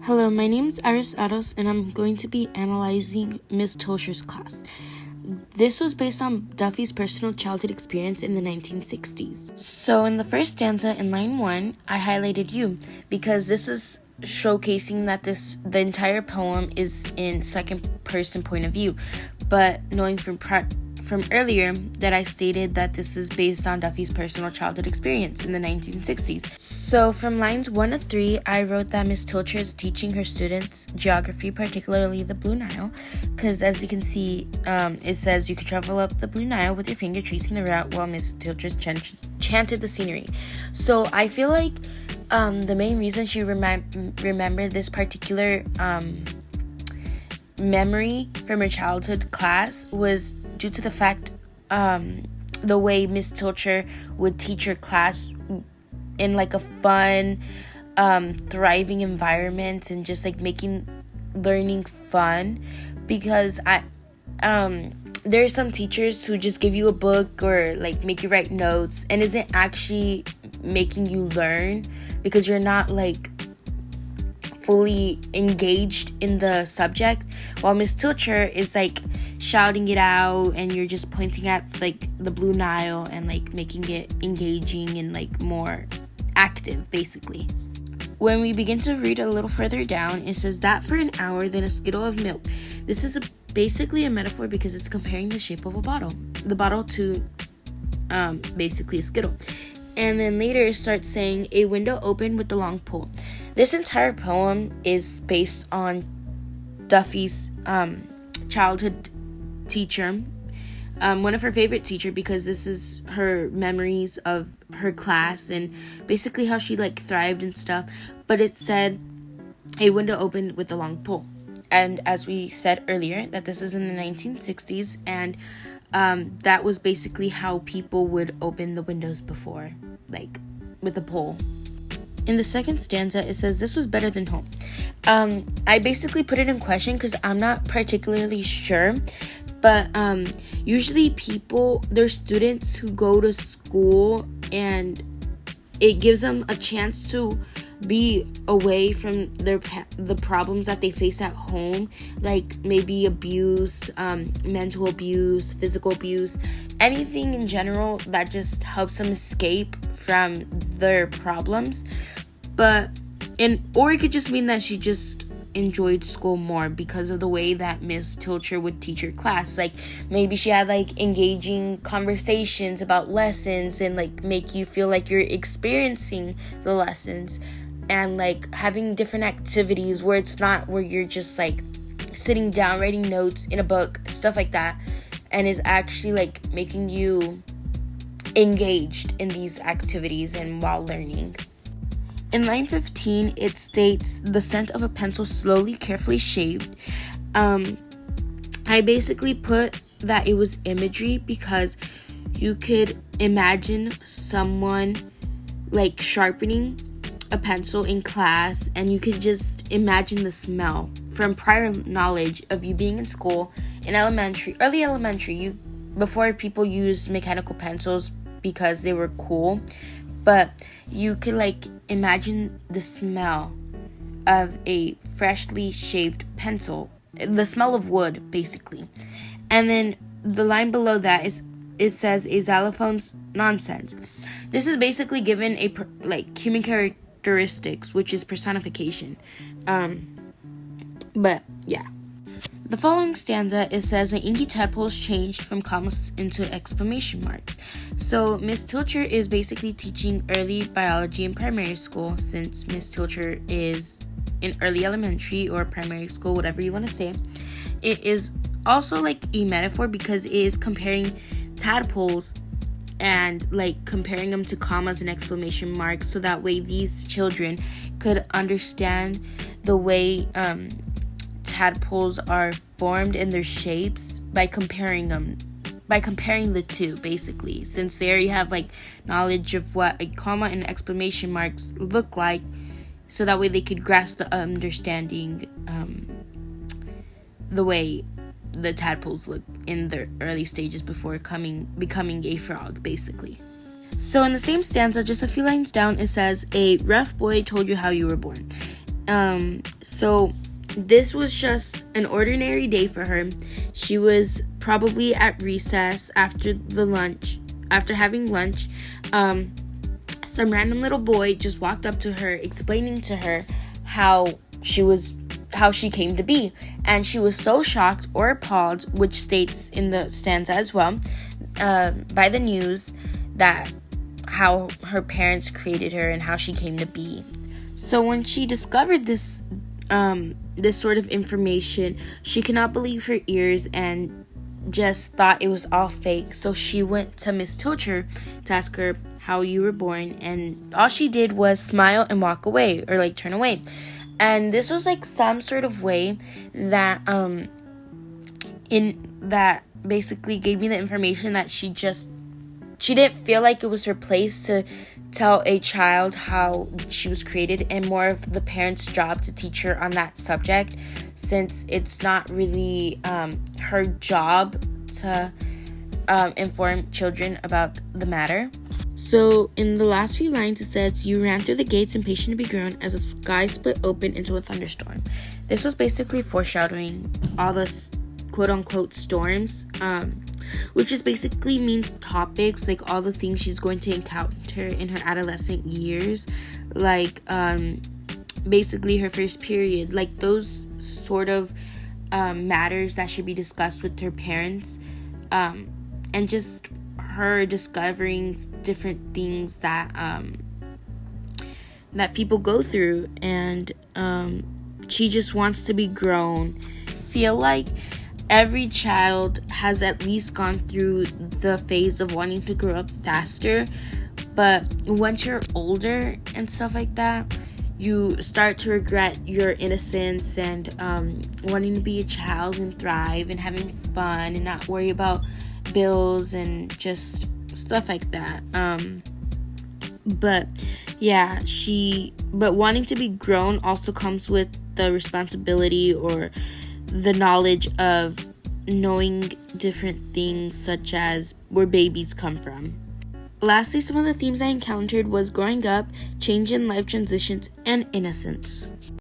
Hello, my name is Iris Ados, and I'm going to be analyzing Miss Tilscher's class. This was based on Duffy's personal childhood experience in the 1960s. So in the first stanza in line 1, I highlighted you because this is showcasing that the entire poem is in second person point of view. But knowing from earlier that I stated that this is based on Duffy's personal childhood experience in the 1960s. So from lines 1 to 3, I wrote that Miss Tilscher is teaching her students geography, particularly the Blue Nile, because as you can see, it says you could travel up the Blue Nile with your finger tracing the route while Miss Tilscher chanted the scenery. So I feel like the main reason she remembered this particular memory from her childhood class was due to the fact the way Miss Tilscher would teach her class in like a fun, thriving environment and just like making learning fun. Because there are some teachers who just give you a book or like make you write notes and isn't actually making you learn because you're not like fully engaged in the subject, while Miss Tilscher is like shouting it out and you're just pointing at like the Blue Nile and like making it engaging and like more active basically. When we begin to read a little further down, it says that for an hour then a skittle of milk. This is basically a metaphor because it's comparing the shape of the bottle to basically a skittle. And then later it starts saying a window open with the long pole. This entire poem is based on Duffy's childhood teacher, one of her favorite teacher, because this is her memories of her class and basically how she like thrived and stuff. But it said a window opened with a long pole, and as we said earlier that this is in the 1960s, and that was basically how people would open the windows before, like with a pole. In the second stanza, it says this was better than home. I basically put it in question because I'm not particularly sure, but usually there's students who go to school and it gives them a chance to be away from the problems that they face at home, like maybe abuse, mental abuse, physical abuse, anything in general that just helps them escape from their problems. Or it could just mean that she just enjoyed school more because of the way that Miss Tilscher would teach her class. Like maybe she had like engaging conversations about lessons and like make you feel like you're experiencing the lessons, and like having different activities where it's not where you're just like sitting down writing notes in a book, stuff like that, and is actually like making you engaged in these activities and while learning. In line 15, it states the scent of a pencil slowly, carefully shaved. I basically put that it was imagery because you could imagine someone like sharpening a pencil in class, and you could just imagine the smell from prior knowledge of you being in school in early elementary, before people used mechanical pencils because they were cool. But you could like imagine the smell of a freshly shaved pencil, the smell of wood basically. And then the line below that it says a xylophone's nonsense. This is basically given a like human characteristics, which is personification. But yeah. The following stanza, it says the inky tadpoles changed from commas into exclamation marks. So Miss Tilscher is basically teaching early biology in primary school, since Miss Tilscher is in early elementary or primary school, whatever you want to say. It is also like a metaphor because it is comparing tadpoles and like comparing them to commas and exclamation marks, so that way these children could understand the way tadpoles are formed in their shapes by comparing the two, basically, since they already have like knowledge of what a comma and exclamation marks look like, so that way they could grasp the understanding the way the tadpoles look in their early stages before becoming a frog, basically. So in the same stanza, just a few lines down, it says a rough boy told you how you were born. So this was just an ordinary day for her. She was probably at recess after having lunch. Some random little boy just walked up to her, explaining to her how she came to be, and she was so shocked or appalled, which states in the stanza as well, by the news, that how her parents created her and how she came to be. So when she discovered this sort of information, she could not believe her ears and just thought it was all fake. So she went to Miss Tilscher to ask her how you were born, and all she did was smile and walk away, or like turn away. And this was like some sort of way that basically gave me the information that she didn't feel like it was her place to tell a child how she was created, and more of the parent's job to teach her on that subject, since it's not really her job to inform children about the matter. So in the last few lines, it says, "You ran through the gates impatient to be grown as the sky split open into a thunderstorm." This was basically foreshadowing all the quote-unquote storms, which just basically means topics, like all the things she's going to encounter in her adolescent years, like basically her first period, like those sort of matters that should be discussed with her parents, and just her discovering different things that people go through, and she just wants to be grown. Feel like every child has at least gone through the phase of wanting to grow up faster, but once you're older and stuff like that, you start to regret your innocence and wanting to be a child and thrive and having fun and not worry about bills and just stuff like that. But wanting to be grown also comes with the responsibility or the knowledge of knowing different things, such as where babies come from. Lastly, some of the themes I encountered was growing up, change in life transitions, and innocence.